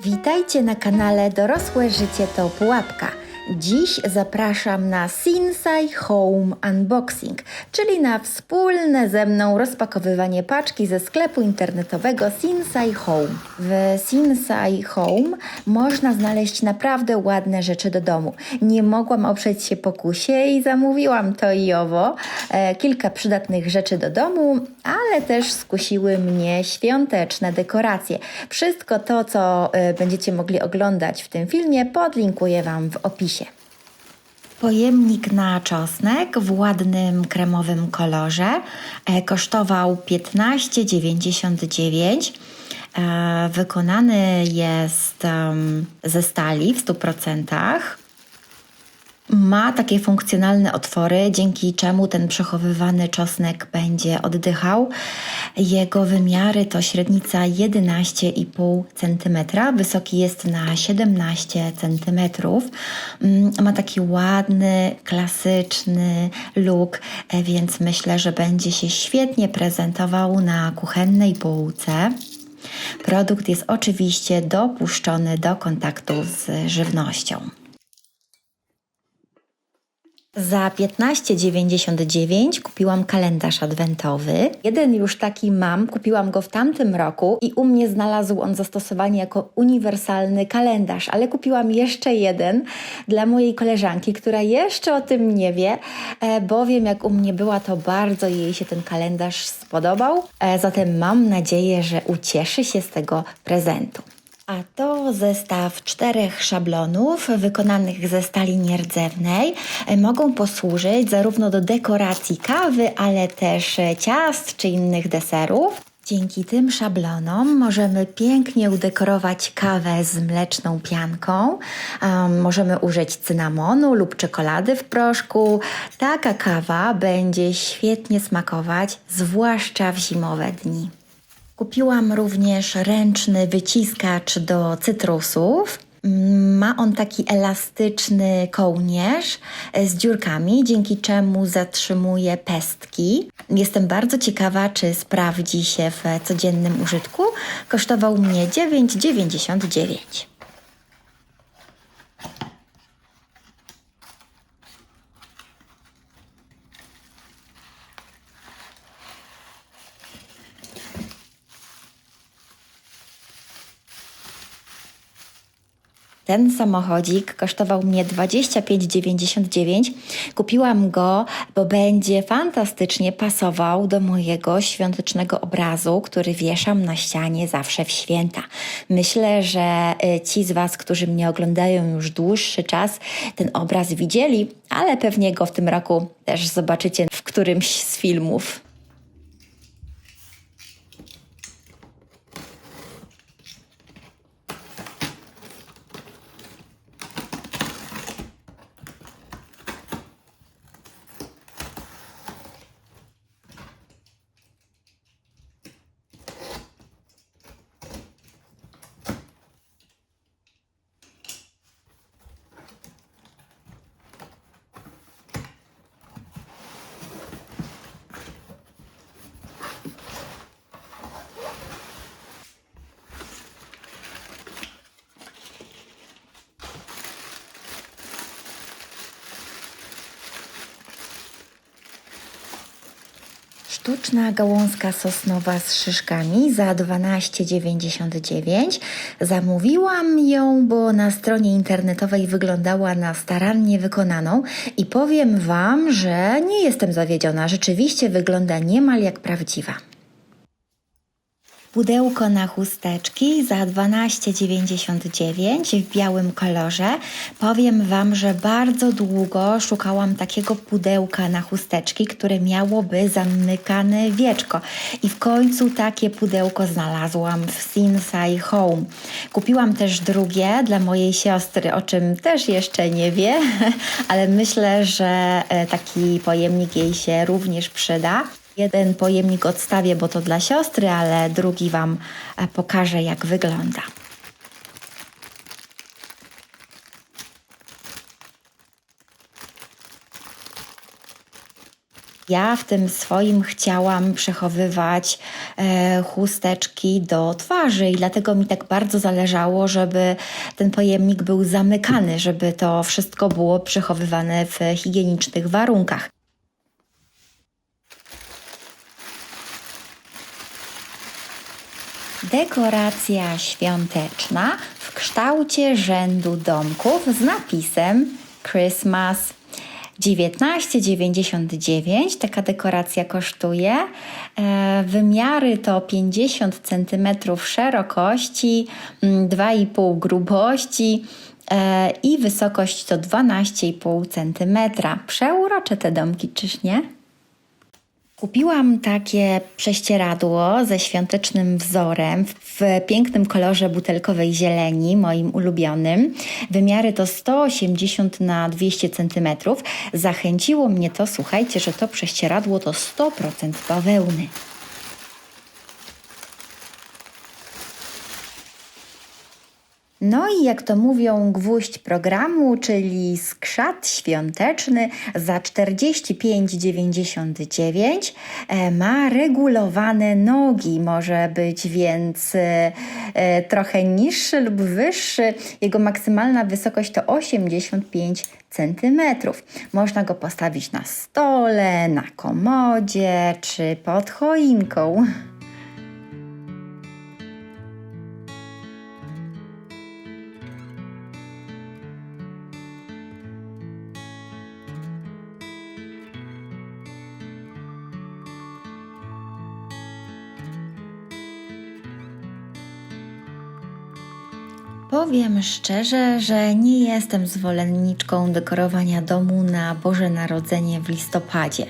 Witajcie na kanale Dorosłe Życie to Pułapka. Dziś zapraszam na Sinsay Home Unboxing, czyli na wspólne ze mną rozpakowywanie paczki ze sklepu internetowego Sinsay Home. W Sinsay Home można znaleźć naprawdę ładne rzeczy do domu. Nie mogłam oprzeć się pokusie i zamówiłam to i owo. Kilka przydatnych rzeczy do domu, ale też skusiły mnie świąteczne dekoracje. Wszystko to, co będziecie mogli oglądać w tym filmie, podlinkuję Wam w opisie. Pojemnik na czosnek w ładnym kremowym kolorze kosztował 15,99. Wykonany jest ze stali w 100%. Ma takie funkcjonalne otwory, dzięki czemu ten przechowywany czosnek będzie oddychał. Jego wymiary to średnica 11,5 cm, wysoki jest na 17 cm. Ma taki ładny, klasyczny look, więc myślę, że będzie się świetnie prezentował na kuchennej półce. Produkt jest oczywiście dopuszczony do kontaktu z żywnością. Za 15,99 kupiłam kalendarz adwentowy. Jeden już taki mam, kupiłam go w tamtym roku i u mnie znalazł on zastosowanie jako uniwersalny kalendarz, ale kupiłam jeszcze jeden dla mojej koleżanki, która jeszcze o tym nie wie, bowiem jak u mnie była, to bardzo jej się ten kalendarz spodobał, zatem mam nadzieję, że ucieszy się z tego prezentu. A to zestaw 4 szablonów wykonanych ze stali nierdzewnej. Mogą posłużyć zarówno do dekoracji kawy, ale też ciast czy innych deserów. Dzięki tym szablonom możemy pięknie udekorować kawę z mleczną pianką. Możemy użyć cynamonu lub czekolady w proszku. Taka kawa będzie świetnie smakować, zwłaszcza w zimowe dni. Kupiłam również ręczny wyciskacz do cytrusów. Ma on taki elastyczny kołnierz z dziurkami, dzięki czemu zatrzymuje pestki. Jestem bardzo ciekawa, czy sprawdzi się w codziennym użytku. Kosztował mnie 9,99. Ten samochodzik kosztował mnie 25,99. Kupiłam go, bo będzie fantastycznie pasował do mojego świątecznego obrazu, który wieszam na ścianie zawsze w święta. Myślę, że ci z Was, którzy mnie oglądają już dłuższy czas, ten obraz widzieli, ale pewnie go w tym roku też zobaczycie w którymś z filmów. Sztuczna gałązka sosnowa z szyszkami za 12,99. Zamówiłam ją, bo na stronie internetowej wyglądała na starannie wykonaną i powiem Wam, że nie jestem zawiedziona. Rzeczywiście wygląda niemal jak prawdziwa. Pudełko na chusteczki za 12,99 w białym kolorze. Powiem Wam, że bardzo długo szukałam takiego pudełka na chusteczki, które miałoby zamykane wieczko. I w końcu takie pudełko znalazłam w Sinsay Home. Kupiłam też drugie dla mojej siostry, o czym też jeszcze nie wie, ale myślę, że taki pojemnik jej się również przyda. Jeden pojemnik odstawię, bo to dla siostry, ale drugi Wam pokażę, jak wygląda. Ja w tym swoim chciałam przechowywać chusteczki do twarzy i dlatego mi tak bardzo zależało, żeby ten pojemnik był zamykany, żeby to wszystko było przechowywane w higienicznych warunkach. Dekoracja świąteczna w kształcie rzędu domków z napisem Christmas. 19,99 taka dekoracja kosztuje. Wymiary to 50 cm szerokości, 2,5 grubości i wysokość to 12,5 cm. Przeurocze te domki, czyż nie? Kupiłam takie prześcieradło ze świątecznym wzorem w pięknym kolorze butelkowej zieleni, moim ulubionym. Wymiary to 180 na 200 cm. Zachęciło mnie to, słuchajcie, że to prześcieradło to 100% bawełny. No i jak to mówią, gwóźdź programu, czyli skrzat świąteczny za 45,99 ma regulowane nogi, może być więc trochę niższy lub wyższy. Jego maksymalna wysokość to 85 cm. Można go postawić na stole, na komodzie czy pod choinką. Powiem szczerze, że nie jestem zwolenniczką dekorowania domu na Boże Narodzenie w listopadzie.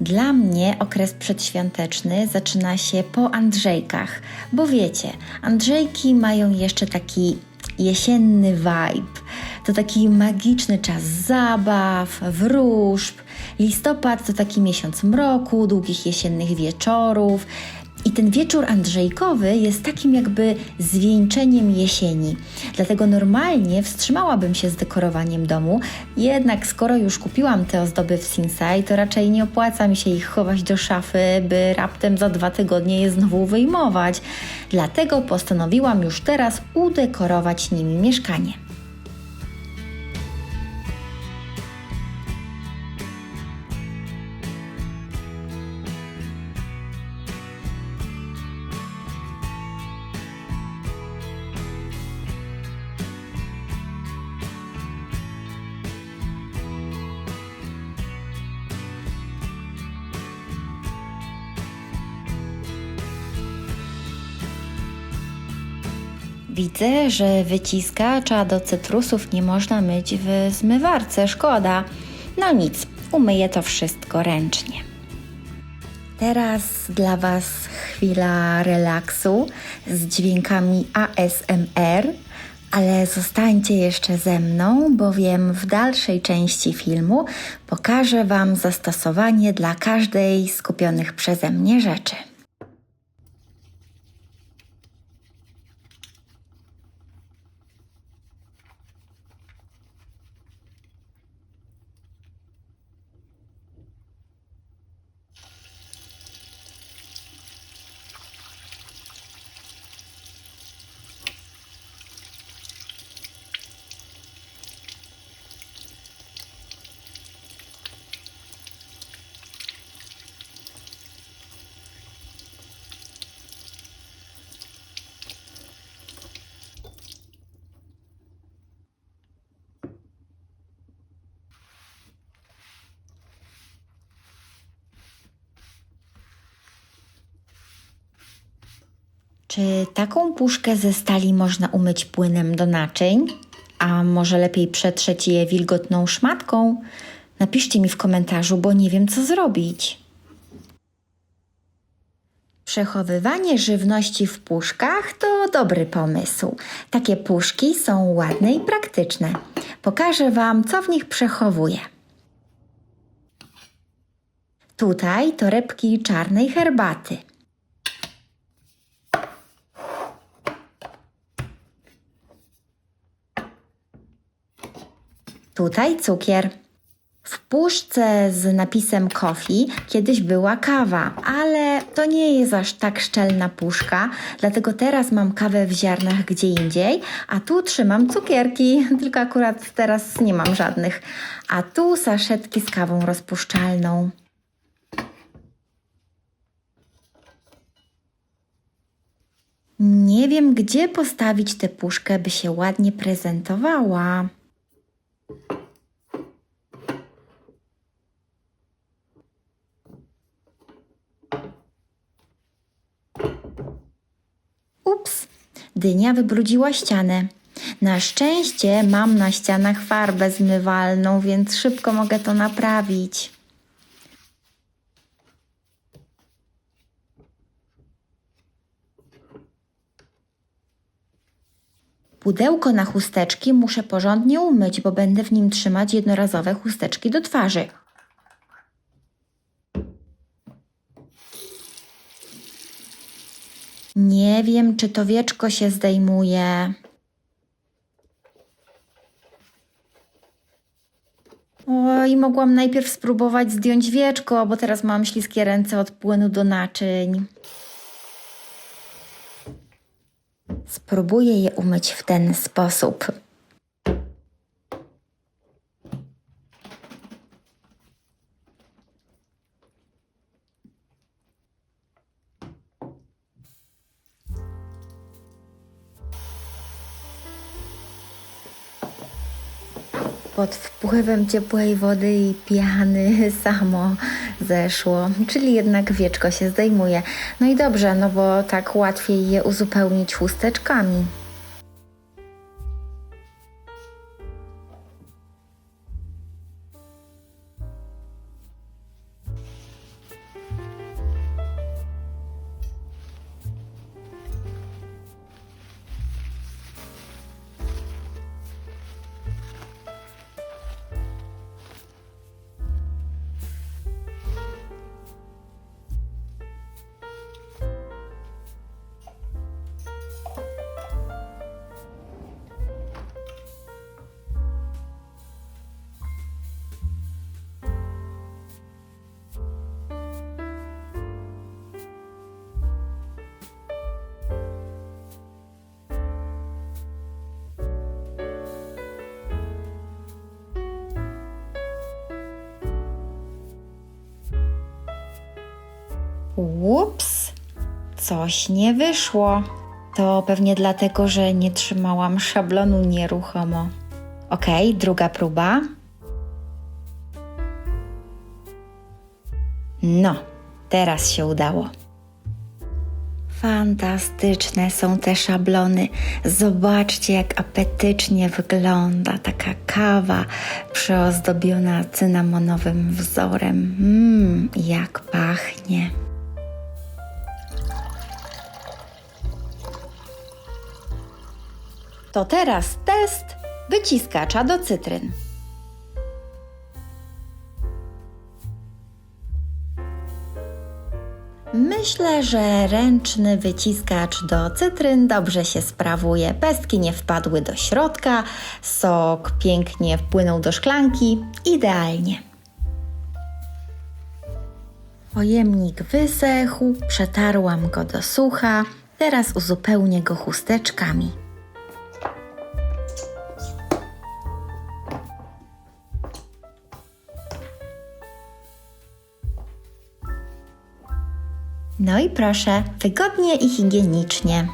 Dla mnie okres przedświąteczny zaczyna się po Andrzejkach, bo wiecie, Andrzejki mają jeszcze taki jesienny vibe. To taki magiczny czas zabaw, wróżb. Listopad to taki miesiąc mroku, długich jesiennych wieczorów. I ten wieczór andrzejkowy jest takim jakby zwieńczeniem jesieni. Dlatego normalnie wstrzymałabym się z dekorowaniem domu, jednak skoro już kupiłam te ozdoby w Sinsay, to raczej nie opłaca mi się ich chować do szafy, by raptem za 2 tygodnie je znowu wyjmować. Dlatego postanowiłam już teraz udekorować nimi mieszkanie. Widzę, że wyciskacza do cytrusów nie można myć w zmywarce, szkoda. No nic, umyję to wszystko ręcznie. Teraz dla Was chwila relaksu z dźwiękami ASMR, ale zostańcie jeszcze ze mną, bowiem w dalszej części filmu pokażę Wam zastosowanie dla każdej z kupionych przeze mnie rzeczy. Czy taką puszkę ze stali można umyć płynem do naczyń? A może lepiej przetrzeć je wilgotną szmatką? Napiszcie mi w komentarzu, bo nie wiem, co zrobić. Przechowywanie żywności w puszkach to dobry pomysł. Takie puszki są ładne i praktyczne. Pokażę Wam, co w nich przechowuję. Tutaj torebki czarnej herbaty. Tutaj cukier. W puszce z napisem coffee kiedyś była kawa, ale to nie jest aż tak szczelna puszka, dlatego teraz mam kawę w ziarnach gdzie indziej, a tu trzymam cukierki, tylko akurat teraz nie mam żadnych. A tu saszetki z kawą rozpuszczalną. Nie wiem, gdzie postawić tę puszkę, by się ładnie prezentowała. Ups, dynia wybrudziła ścianę. Na szczęście mam na ścianach farbę zmywalną, więc szybko mogę to naprawić. Pudełko na chusteczki muszę porządnie umyć, bo będę w nim trzymać jednorazowe chusteczki do twarzy. Nie wiem, czy to wieczko się zdejmuje. Oj, mogłam najpierw spróbować zdjąć wieczko, bo teraz mam śliskie ręce od płynu do naczyń. Spróbuję je umyć w ten sposób. Pod wpływem ciepłej wody i piany samo zeszło, czyli jednak wieczko się zdejmuje. No i dobrze, no bo tak łatwiej je uzupełnić chusteczkami. Ups, coś nie wyszło. To pewnie dlatego, że nie trzymałam szablonu nieruchomo. Okej, druga próba. No, teraz się udało. Fantastyczne są te szablony. Zobaczcie, jak apetycznie wygląda taka kawa przyozdobiona cynamonowym wzorem. Jak pachnie. To teraz test wyciskacza do cytryn. Myślę, że ręczny wyciskacz do cytryn dobrze się sprawuje. Pestki nie wpadły do środka, sok pięknie wpłynął do szklanki. Idealnie. Pojemnik wysechł, przetarłam go do sucha. Teraz uzupełnię go chusteczkami. No i proszę, wygodnie i higienicznie.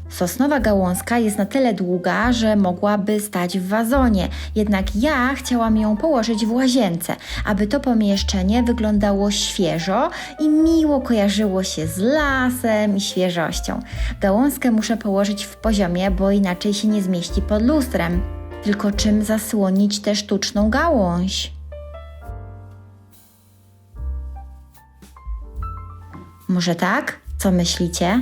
Sosnowa gałązka jest na tyle długa, że mogłaby stać w wazonie, jednak ja chciałam ją położyć w łazience, aby to pomieszczenie wyglądało świeżo i miło kojarzyło się z lasem i świeżością. Gałązkę muszę położyć w poziomie, bo inaczej się nie zmieści pod lustrem. Tylko czym zasłonić tę sztuczną gałąź? Może tak? Co myślicie?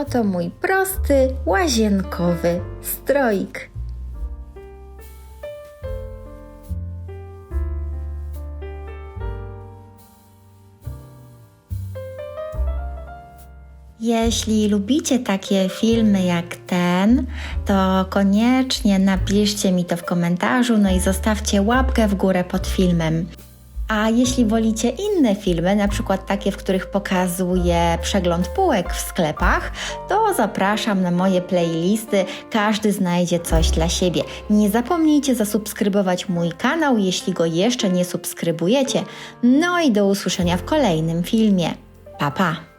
oto mój prosty, łazienkowy stroik. Jeśli lubicie takie filmy jak ten, to koniecznie napiszcie mi to w komentarzu, no i zostawcie łapkę w górę pod filmem. A jeśli wolicie inne filmy, na przykład takie, w których pokazuję przegląd półek w sklepach, to zapraszam na moje playlisty, każdy znajdzie coś dla siebie. Nie zapomnijcie zasubskrybować mój kanał, jeśli go jeszcze nie subskrybujecie. No i do usłyszenia w kolejnym filmie. Pa, pa!